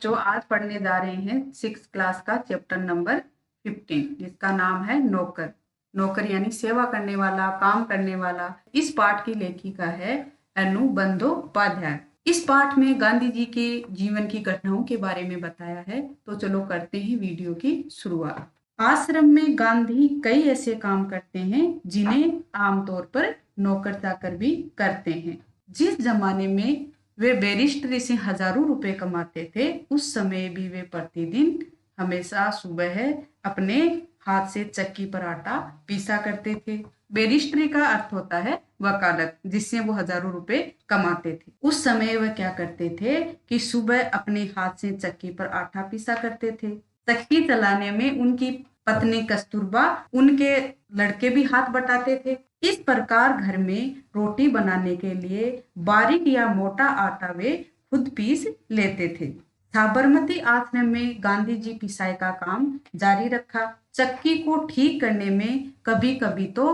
बच्चों, आज पढ़ने जा रहे हैं 6 क्लास का चैप्टर नंबर 15, जिसका नाम है नौकर। नौकर यानी सेवा करने वाला, काम करने वाला। इस पाठ की लेखिका है अनु बंदोपाध्याय। इस पाठ में गांधी जी के जीवन की घटनाओं के बारे में बताया है। तो चलो करते हैं वीडियो की शुरुआत। आश्रम में गांधी कई ऐसे काम करते हैं जिन्हें आमतौर पर नौकर चाकर भी करते हैं। जिस जमाने में वे बैरिस्टरी से हजारों रुपए कमाते थे, उस समय भी वे प्रतिदिन हमेशा सुबह अपने हाथ से चक्की पर आटा पीसा करते थे। बैरिस्टरी का अर्थ होता है वकालत, जिससे वो हजारों रुपए कमाते थे। उस समय वह क्या करते थे कि सुबह अपने हाथ से चक्की पर आटा पीसा करते थे। चक्की चलाने में उनकी पत्नी कस्तूरबा, उनके लड़के भी हाथ बटाते थे। इस प्रकार घर में रोटी बनाने के लिए बारीक या मोटा आटा वे खुद पीस लेते थे। साबरमती आश्रम में गांधी जी पिसाई का काम जारी रखा। चक्की को ठीक करने में कभी कभी तो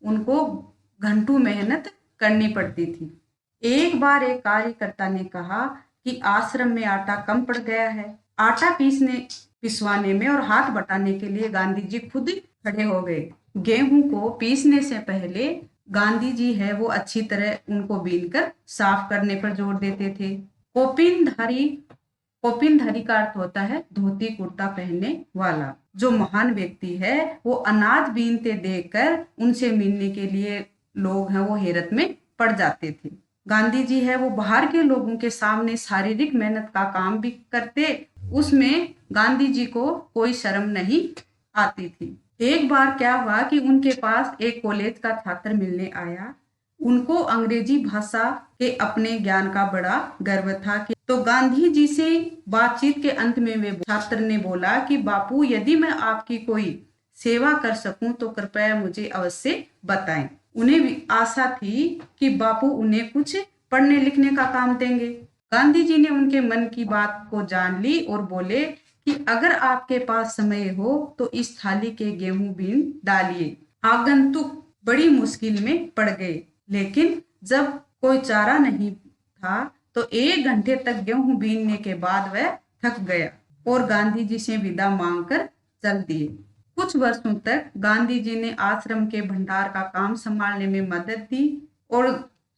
उनको घंटों मेहनत करनी पड़ती थी। एक बार एक कार्यकर्ता ने कहा कि आश्रम में आटा कम पड़ गया है। आटा पिसवाने में और हाथ बटाने के लिए गांधी जी खुद खड़े हो गए। गेहूं को पीसने से पहले गांधी जी है वो अच्छी तरह उनको बीनकर साफ करने पर जोर देते थे। कोपिनधारी का अर्थ होता है धोती कुर्ता पहनने वाला। जो महान व्यक्ति है वो अनाज बीनते देखकर उनसे मिलने के लिए लोग हैं वो हैरत में पड़ जाते थे। गांधी जी है वो बाहर के लोगों के सामने शारीरिक मेहनत का काम भी करते, उसमें गांधी जी को कोई शर्म नहीं आती थी। एक बार क्या हुआ कि उनके पास एक कॉलेज का छात्र मिलने आया। उनको अंग्रेजी भाषा के अपने ज्ञान का बड़ा गर्व था कि तो गांधी जी से बातचीत के अंत में वे छात्र ने बोला कि बापू, यदि मैं आपकी कोई सेवा कर सकूं तो कृपया मुझे अवश्य बताएं। उन्हें भी आशा थी कि बापू उन्हें कुछ पढ़ने लिखने का काम देंगे। गांधी जी ने उनके मन की बात को जान ली और बोले कि अगर आपके पास समय हो तो इस थाली के गेहूं बीन डालिए। आगंतुक बड़ी मुश्किल में पड़ गए, लेकिन जब कोई चारा नहीं था तो 1 घंटे तक गेहूं बीनने के बाद वह थक गया और गांधी जी से विदा मांगकर चल दिए। कुछ वर्षों तक गांधी जी ने आश्रम के भंडार का काम संभालने में मदद दी और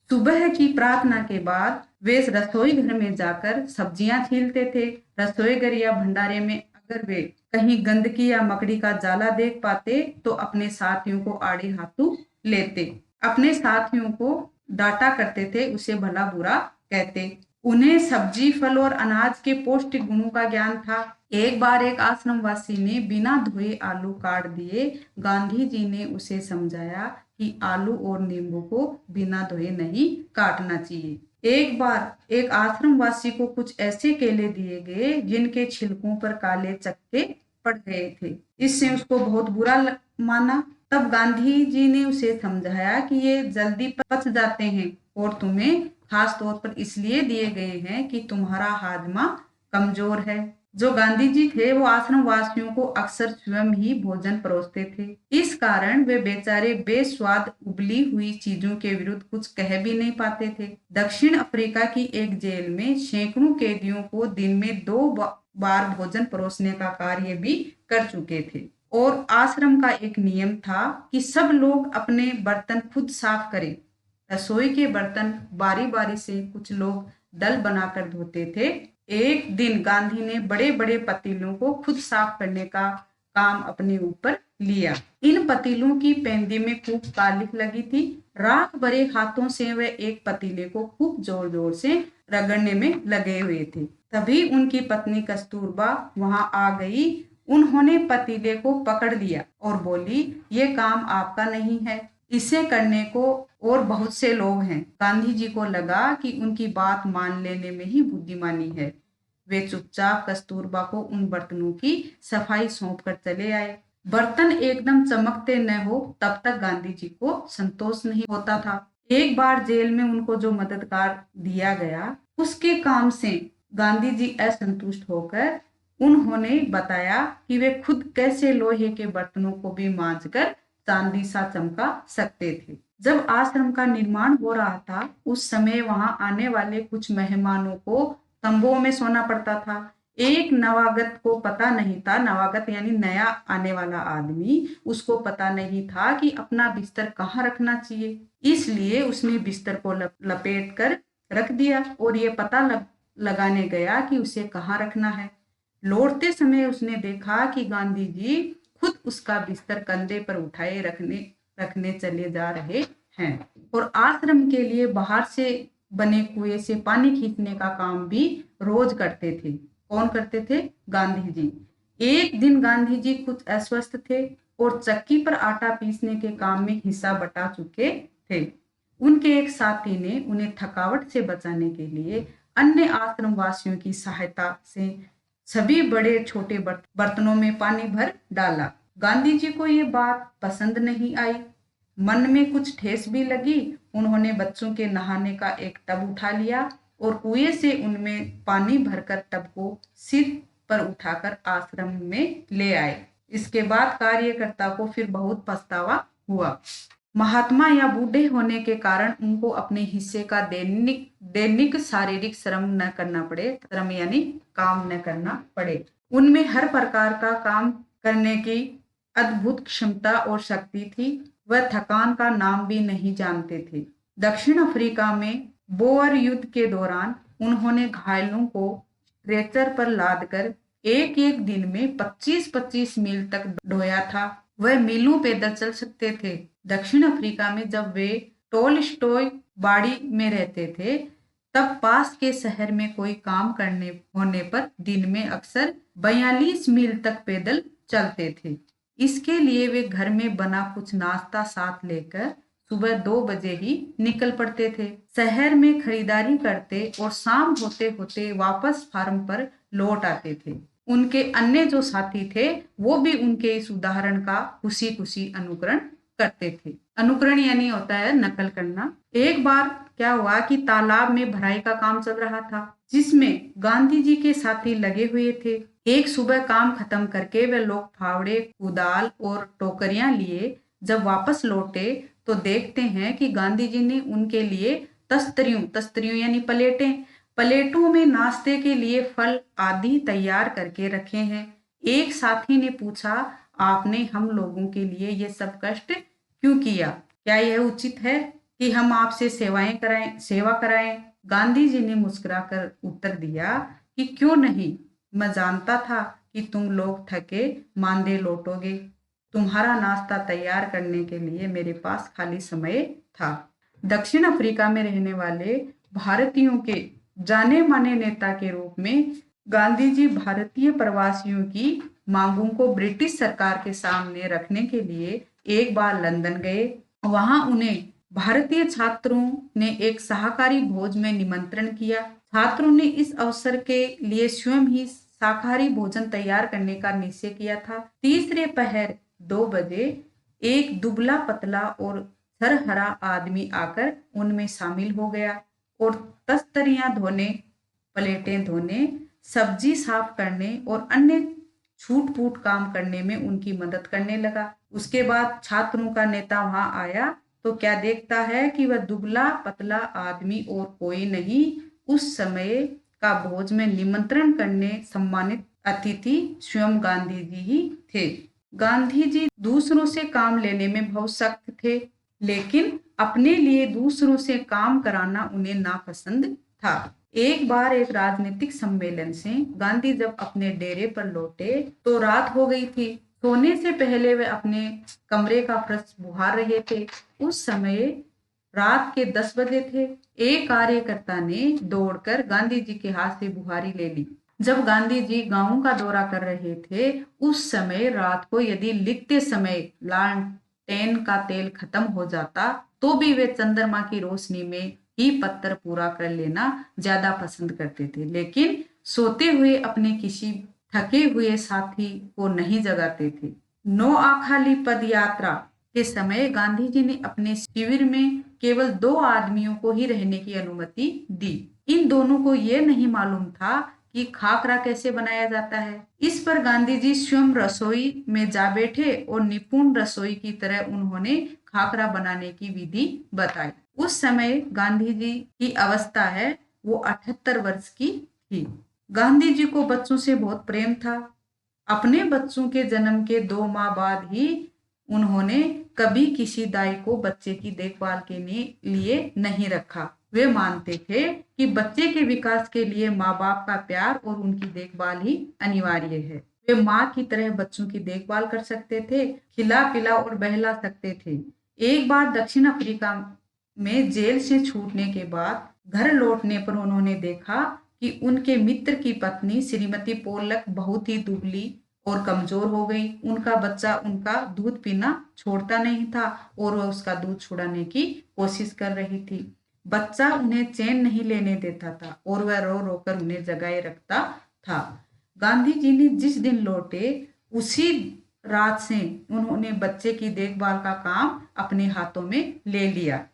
सुबह की प्रार्थना के बाद वे रसोई घर में जाकर सब्जियां छीलते थे। रसोई घर या भंडारे में अगर वे कहीं गंदगी या मकड़ी का जाला देख पाते तो अपने साथियों को आड़े हाथों लेते, अपने साथियों को डांटा करते थे, उसे भला बुरा कहते। उन्हें सब्जी, फल और अनाज के पौष्टिक गुणों का ज्ञान था। एक बार एक आश्रमवासी ने बिना धोए आलू काट दिए। गांधी जी ने उसे समझाया कि आलू और नींबू को बिना धोए नहीं काटना चाहिए। एक बार एक आश्रमवासी को कुछ ऐसे केले दिए गए जिनके छिलकों पर काले चक्के पड़ गए थे। इससे उसको बहुत बुरा माना। तब गांधी जी ने उसे समझाया कि ये जल्दी पच जाते हैं और तुम्हें खास तौर पर इसलिए दिए गए हैं कि तुम्हारा हाजमा कमजोर है। जो गांधी जी थे वो आश्रम वासियों को अक्सर स्वयं ही भोजन परोसते थे। इस कारण वे बेचारे बेस्वाद उबली हुई चीजों के विरुद्ध कुछ कह भी नहीं पाते थे। दक्षिण अफ्रीका की एक जेल में सैकड़ों कैदियों को दिन में 2 बार भोजन परोसने का कार्य भी कर चुके थे। और आश्रम का एक नियम था कि सब लोग अपने बर्तन खुद साफ करें। रसोई के बर्तन बारी बारी से कुछ लोग दल बनाकर धोते थे। एक दिन गांधी ने बड़े बड़े पतीलों को खुद साफ करने का काम अपने ऊपर लिया। इन पतीलों की पेंदी में खूब कालिख लगी थी। राख भरे हाथों से वे एक पतीले को खूब जोर जोर से रगड़ने में लगे हुए थे। तभी उनकी पत्नी कस्तूरबा वहां आ गई। उन्होंने पतीले को पकड़ लिया और बोली, ये काम आपका नहीं है, इसे करने को और बहुत से लोग हैं। गांधी जी को लगा कि उनकी बात मान लेने में ही बुद्धिमानी है। वे चुपचाप कस्तूरबा को उन बर्तनों की सफाई सौंप कर चले आए। बर्तन एकदम चमकते न हो तब तक गांधी जी को संतोष नहीं होता था। एक बार जेल में उनको जो मददगार दिया गया उसके काम से गांधी जी असंतुष्ट होकर उन्होंने बताया कि वे खुद कैसे लोहे के बर्तनों को भी मांजकर चांदी सा चमका सकते थे। जब आश्रम का निर्माण हो रहा था उस समय वहां आने वाले कुछ मेहमानों को तंबुओं में सोना पड़ता था। एक नवागत को पता नहीं था, नवागत यानी नया आने वाला आदमी, उसको पता नहीं था कि अपना बिस्तर कहाँ रखना चाहिए, इसलिए उसने बिस्तर को लपेट कर रख दिया और ये पता लगाने गया कि उसे कहाँ रखना है। लौटते समय उसने देखा कि गांधी जी खुद उसका बिस्तर कंधे पर उठाए रखने रखने चले जा रहे हैं और आश्रम के लिए बाहर से बने कुएं से पानी खींचने का काम भी रोज करते थे। कौन करते थे? गांधी जी। एक दिन गांधी जी कुछ अस्वस्थ थे और चक्की पर आटा पीसने के काम में हिस्सा बटा चुके थे। उनके एक साथी ने उन्हें थकावट से बचाने के लिए अन्य आश्रम वासियों की सहायता से सभी बड़े छोटे बर्तनों में पानी भर डाला। गांधी जी को ये बात पसंद नहीं आई, मन में कुछ ठेस भी लगी। उन्होंने बच्चों के नहाने का एक टब उठा लिया और कुएं से उनमें पानी भरकर टब को सिर पर उठाकर आश्रम में ले आए। इसके बाद कार्यकर्ता को फिर बहुत पछतावा हुआ। महात्मा या बूढ़े होने के कारण उनको अपने हिस्से का दैनिक शारीरिक श्रम न करना पड़े, श्रम यानी काम न करना पड़े। उनमें हर प्रकार का काम करने की अद्भुत क्षमता और शक्ति थी। वह थकान का नाम भी नहीं जानते थे। दक्षिण अफ्रीका में बोअर युद्ध के दौरान उन्होंने घायलों को स्ट्रेचर पर लादकर एक एक दिन में 25-25 मील तक ढोया था। वह मीलों पैदल चल सकते थे। दक्षिण अफ्रीका में जब वे टोलस्टॉय बाड़ी में रहते थे, तब पास के शहर में कोई काम करने होने पर दिन में अक्सर 42 मील तक पैदल चलते थे। इसके लिए वे घर में बना कुछ नाश्ता साथ लेकर सुबह 2 बजे ही निकल पड़ते थे। शहर में खरीदारी करते और शाम होते होते वापस फार्म पर लौट आते थे। उनके अन्य जो साथी थे वो भी उनके इस उदाहरण का खुशी खुशी अनुकरण करते थे। अनुकरण यानी होता है नकल करना। एक बार क्या हुआ कि तालाब में भराई का काम चल रहा था, जिसमें गांधी जी के साथी लगे हुए थे। एक सुबह काम खत्म करके वे लोग फावड़े, कुदाल और टोकरियां लिए जब वापस लौटे तो देखते हैं कि गांधी जी ने उनके लिए तस्तरियों यानी प्लेटों में नाश्ते के लिए फल आदि तैयार करके रखे हैं। एक साथी ने पूछा, आपने हम लोगों के लिए ये सब कष्ट क्यों किया? क्या यह उचित है कि हम आपसे सेवा कराएं? गांधी जी ने मुस्कुराकर उत्तर दिया कि क्यों नहीं, मैं जानता था कि तुम लोग थके मांदे लौटोगे। तुम्हारा नाश्ता तैयार करने के लिए मेरे पास खाली समय था। दक्षिण अफ्रीका में रहने वाले भारतीयों के जाने माने नेता के रूप में गांधी जी भारतीय प्रवासियों की मांगों को ब्रिटिश सरकार के सामने रखने के लिए एक बार लंदन गए। वहां उन्हें भारतीय छात्रों ने एक शाकाहारी भोज में निमंत्रण किया। छात्रों ने इस अवसर के लिए स्वयं ही शाकाहारी भोजन तैयार करने का निश्चय किया था। तीसरे पहर 2 बजे एक दुबला पतला और सरहरा आदमी आकर उनमें शामिल हो गया और तस्तरियां धोने, प्लेटें धोने, सब्जी साफ करने और अन्य छूट फूट काम करने में उनकी मदद करने लगा। उसके बाद छात्रों का नेता वहां आया तो क्या देखता है कि वह दुबला पतला आदमी और कोई नहीं, उस समय का भोज में निमंत्रण करने सम्मानित अतिथि स्वयं गांधी जी ही थे। गांधी जी दूसरों से काम लेने में बहुत सख्त थे, लेकिन अपने लिए दूसरों से काम कराना उन्हें नापसंद था। एक बार एक राजनीतिक सम्मेलन से गांधी जब अपने डेरे पर लौटे तो रात हो गई थी। सोने से पहले वे अपने कमरे का फर्श बुहार रहे थे। उस समय रात के 10 बजे थे। एक कार्यकर्ता ने दौड़कर गांधी जी के हाथ से बुहारी ले ली। जब गांधी जी गांव का दौरा कर रहे थे, उस समय रात को यदि लिखते समय लालटेन का तेल खत्म हो जाता तो भी वे चंद्रमा की रोशनी में ही पत्र पूरा कर लेना ज्यादा पसंद करते थे, लेकिन सोते हुए अपने किसी थके हुए साथी को नहीं जगाते थे। 9 आखाली पद यात्रा के समय गांधी जी ने अपने शिविर में केवल 2 आदमियों को ही रहने की अनुमति दी। इन दोनों को यह नहीं मालूम था कि खाकरा कैसे बनाया जाता है। इस पर गांधी जी स्वयं रसोई में जा बैठे और निपुण रसोई की तरह उन्होंने खाकरा बनाने की विधि बताई। उस समय गांधी जी की अवस्था है वो 78 वर्ष की थी। गांधी जी को बच्चों से बहुत प्रेम था। अपने बच्चों के जन्म के 2 माह बाद ही उन्होंने कभी किसी दाई को बच्चे की देखभाल के लिए नहीं रखा। वे मानते थे कि बच्चे के विकास के लिए माँ बाप का प्यार और उनकी देखभाल ही अनिवार्य है। वे माँ की तरह बच्चों की देखभाल कर सकते थे, खिला पिला और बहला सकते थे। एक बार दक्षिण अफ्रीका में जेल से छूटने के बाद घर लौटने पर उन्होंने देखा कि उनके मित्र की पत्नी श्रीमती पोलक बहुत ही दुबली और कमजोर हो गई। उनका बच्चा उनका दूध पीना छोड़ता नहीं था और वह उसका दूध छुड़ाने की कोशिश कर रही थी। बच्चा उन्हें चैन नहीं लेने देता था और वह रो रो कर उन्हें जगाए रखता था। गांधी जी ने जिस दिन लौटे उसी रात से उन्होंने बच्चे की देखभाल का काम अपने हाथों में ले लिया।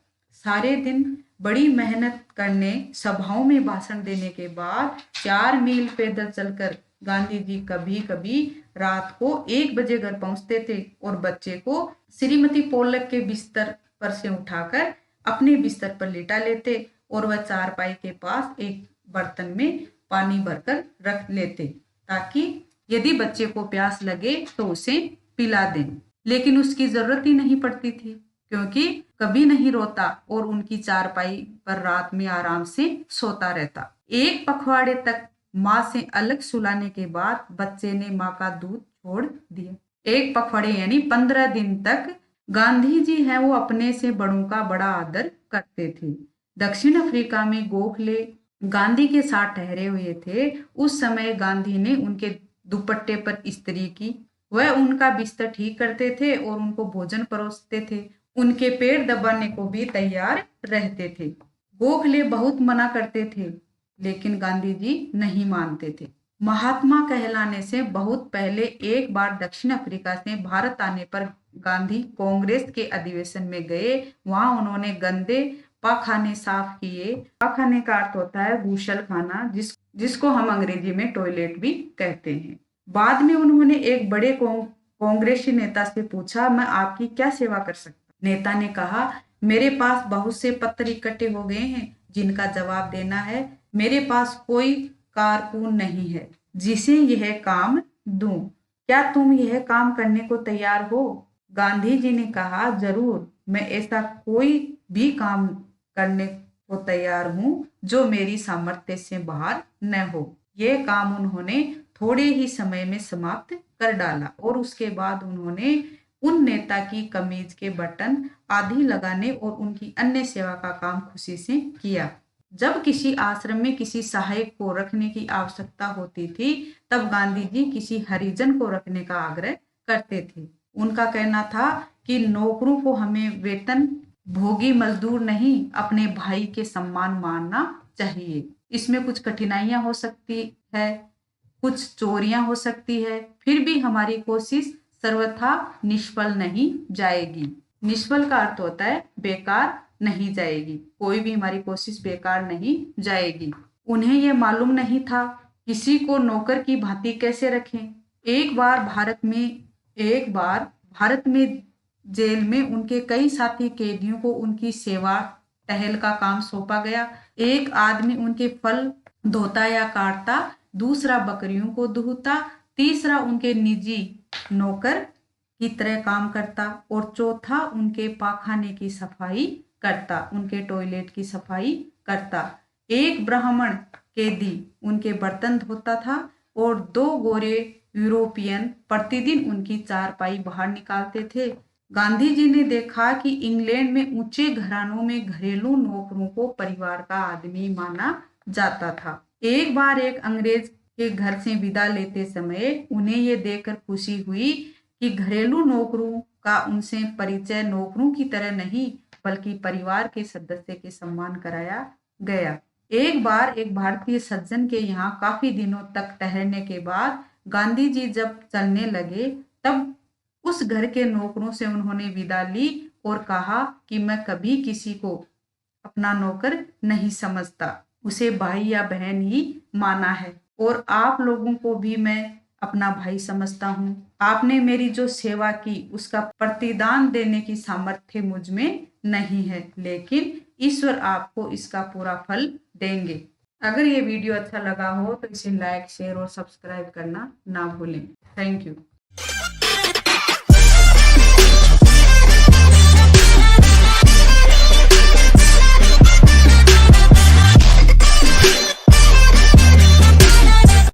सारे दिन बड़ी मेहनत करने, सभाओं में भाषण देने के बाद 4 मील पैदल चलकर गांधी जी कभी कभी रात को 1 बजे घर पहुंचते थे और बच्चे को श्रीमती पोलक के बिस्तर पर से उठाकर अपने बिस्तर पर लेटा लेते और वह चारपाई के पास एक बर्तन में पानी भरकर रख लेते ताकि यदि बच्चे को प्यास लगे तो उसे पिला दें। लेकिन उसकी जरूरत ही नहीं पड़ती थी क्योंकि कभी नहीं रोता और उनकी चारपाई पर रात में आराम से सोता रहता। एक पखवाड़े तक माँ से अलग सुलाने के बाद बच्चे ने माँ का दूध छोड़ दिया। एक पखवाड़े यानी 15 दिन तक गांधी जी हैं वो अपने से बड़ों का बड़ा आदर करते थे। दक्षिण अफ्रीका में गोखले गांधी के साथ ठहरे हुए थे। उस समय गांधी ने उनके दुपट्टे पर इस्त्री की। वह उनका बिस्तर ठीक करते थे और उनको भोजन परोसते थे। उनके पैर दबाने को भी तैयार रहते थे। गोखले बहुत मना करते थे लेकिन गांधी जी नहीं मानते थे। महात्मा कहलाने से बहुत पहले एक बार दक्षिण अफ्रीका से भारत आने पर गांधी कांग्रेस के अधिवेशन में गए। वहां उन्होंने गंदे पाखाने साफ किए। पाखाने का अर्थ होता है गूसल खाना, जिसको हम अंग्रेजी में टॉयलेट भी कहते हैं। बाद में उन्होंने एक बड़े कांग्रेसी नेता से पूछा, मैं आपकी क्या सेवा कर सकता। नेता ने कहा, मेरे पास बहुत से पत्र इकट्ठे हो गए हैं जिनका जवाब देना है। मेरे पास कोई कारकुन नहीं है जिसे यह काम दूं। क्या तुम यह काम करने को तैयार हो? गांधी जी ने कहा, जरूर, मैं ऐसा कोई भी काम करने को तैयार हूं जो मेरी सामर्थ्य से बाहर न हो। यह काम उन्होंने थोड़े ही समय में समाप्त कर डाला और उसके बाद उन्होंने उन नेता की कमीज के बटन आदि लगाने और उनकी अन्य सेवा का काम खुशी से किया। जब किसी आश्रम में किसी सहायक को रखने की आवश्यकता होती थी तब गांधी जी किसी हरिजन को रखने का आग्रह करते थे। उनका कहना था कि नौकरों को हमें वेतन भोगी मजदूर नहीं, अपने भाई के सम्मान मानना चाहिए। इसमें कुछ कठिनाइयां हो सकती है, कुछ चोरियां हो सकती है, फिर भी हमारी कोशिश सर्वथा निष्फल नहीं जाएगी। निष्फल का अर्थ होता है बेकार नहीं जाएगी। कोई भी हमारी कोशिश बेकार नहीं जाएगी। उन्हें यह मालूम नहीं था किसी को नौकर की भांति कैसे रखें। एक बार भारत में जेल में उनके कई साथी कैदियों को उनकी सेवा टहल का काम सौंपा गया। एक आदमी उनके फल धोता या काटता, दूसरा बकरियों को दूहता, तीसरा उनके निजी नौकर की तरह काम करता और चौथा उनके पाखाने की सफाई करता, उनके टॉयलेट की सफाई करता। एक ब्राह्मण कैदी उनके बर्तन धोता था और 2 गोरे यूरोपियन प्रतिदिन उनकी चारपाई बाहर निकालते थे। गांधी जी ने देखा कि इंग्लैंड में ऊंचे घरानों में घरेलू नौकरों को परिवार का आदमी माना जाता था। एक बार एक अंग्रेज के घर से विदा लेते समय उन्हें ये देखकर खुशी हुई कि घरेलू नौकरों का उनसे परिचय नौकरों की तरह नहीं बल्कि परिवार के सदस्य के सम्मान कराया गया। एक बार एक भारतीय सज्जन के यहाँ काफी दिनों तक ठहरने के बाद गांधी जी जब चलने लगे तब उस घर के नौकरों से उन्होंने विदा ली और कहा कि मैं कभी किसी को अपना नौकर नहीं समझता, उसे भाई या बहन ही माना है और आप लोगों को भी मैं अपना भाई समझता हूँ। आपने मेरी जो सेवा की उसका प्रतिदान देने की सामर्थ्य मुझ में नहीं है, लेकिन ईश्वर आपको इसका पूरा फल देंगे। अगर ये वीडियो अच्छा लगा हो तो इसे लाइक शेयर और सब्सक्राइब करना ना भूलें। Thank you.